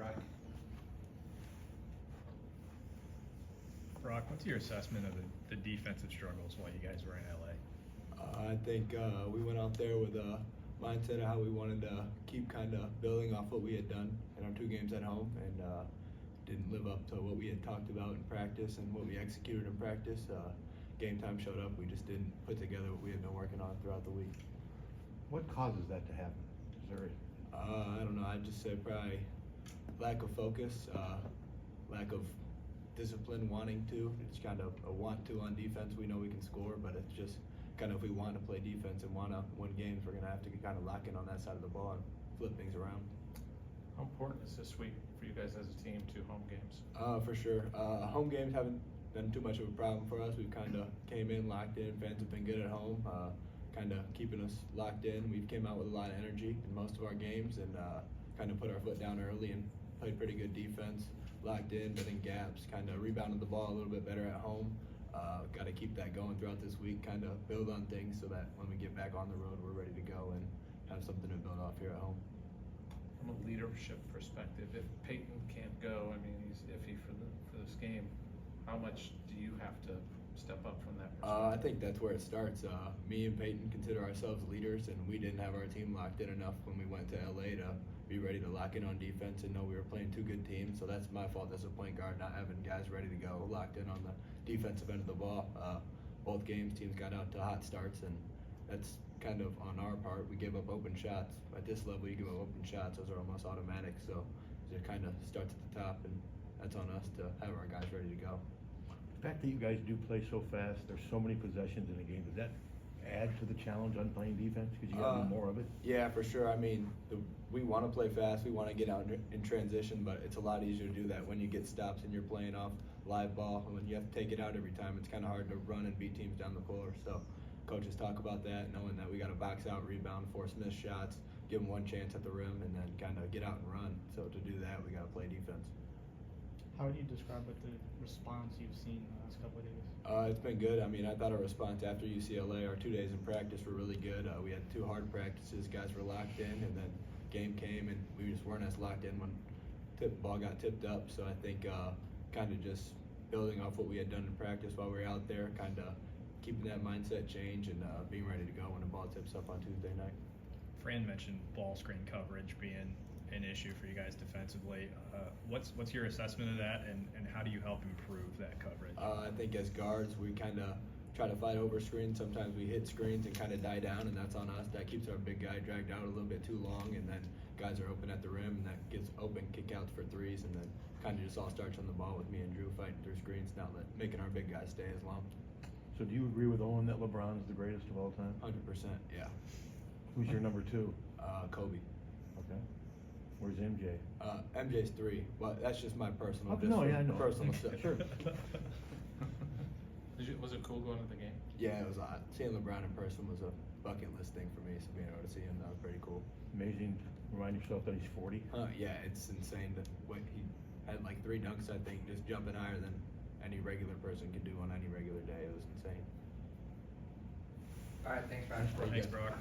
back. Brock, what's your assessment of the defensive struggles while you guys were in LA? I think we went out there with a mindset of how we wanted to keep kind of building off what we had done in our 2 games at home, and didn't live up to what we had talked about in practice and what we executed in practice. Game time showed up. We just didn't put together what we had been working on throughout the week. What causes that to happen? Is there I don't know. I'd just say probably lack of focus, lack of discipline, wanting to. It's kind of a want to on defense. We know we can score, but it's just kind of if we want to play defense and want to win games, we're going to have to kind of lock in on that side of the ball and flip things around. How important is this week for you guys as a team, 2 home games? For sure. Home games haven't been too much of a problem for us. We've kind of came in, locked in. Fans have been good at home, kind of keeping us locked in. We've came out with a lot of energy in most of our games and kind of put our foot down early and played pretty good defense. Locked in, but in gaps, kind of rebounded the ball a little bit better at home. Got to keep that going throughout this week, kind of build on things so that when we get back on the road, we're ready to go and have something to build off here at home. From a leadership perspective, if Peyton can't go, I mean, he's iffy for this game, how much do you have to step up from that perspective? I think that's where it starts. Me and Peyton consider ourselves leaders, and we didn't have our team locked in enough when we went to LA to be ready to lock in on defense and know we were playing 2 good teams. So that's my fault as a point guard, not having guys ready to go, locked in on the defensive end of the ball. Both games, teams got out to hot starts, and that's kind of on our part. We gave up open shots. At this level, you give up open shots; those are almost automatic. So it kind of starts at the top, and that's on us to have our guys ready to go. the fact that you guys do play so fast, there's so many possessions in a game, does that add to the challenge on playing defense because you got to do more of it? Yeah, for sure. I mean, we want to play fast. We want to get out in transition, but it's a lot easier to do that when you get stops and you're playing off live ball. And when you have to take it out every time, it's kind of hard to run and beat teams down the floor. So coaches talk about that, knowing that we got to box out, rebound, force missed shots, give them one chance at the rim, and then kind of get out and run. So to do that, we got to play defense. How would you describe what the response you've seen the last couple of days? It's been good. I mean, I thought our response after UCLA, our 2 days in practice were really good. We had 2 hard practices. Guys were locked in, and then game came, and we just weren't as locked in when ball got tipped up. So I think kind of just building off what we had done in practice while we were out there, kind of keeping that mindset change and being ready to go when the ball tips up on Tuesday night. Fran mentioned ball screen coverage being an issue for you guys defensively. What's your assessment of that, and how do you help improve that coverage? I think as guards, we kind of try to fight over screens. Sometimes we hit screens and kind of die down, and that's on us. That keeps our big guy dragged out a little bit too long, and then guys are open at the rim, and that gives open kickouts for threes, and then kind of just all starts on the ball with me and Drew fighting through screens, not making our big guys stay as long. So do you agree with Owen that LeBron's the greatest of all time? 100%, yeah. Who's your number 2? Kobe. Okay. Where's MJ? MJ's 3, but that's just my personal. Oh, no, yeah, I know. Personal stuff. Sure. Was it cool going to the game? Yeah, it was. Seeing LeBron in person was a bucket list thing for me. So being able to see him, that was pretty cool. Amazing. Remind yourself that he's 40. Yeah, it's insane that what he had like 3 dunks. I think just jumping higher than any regular person could do on any regular day. It was insane. All right, thanks, Ryan. Thanks, Brock.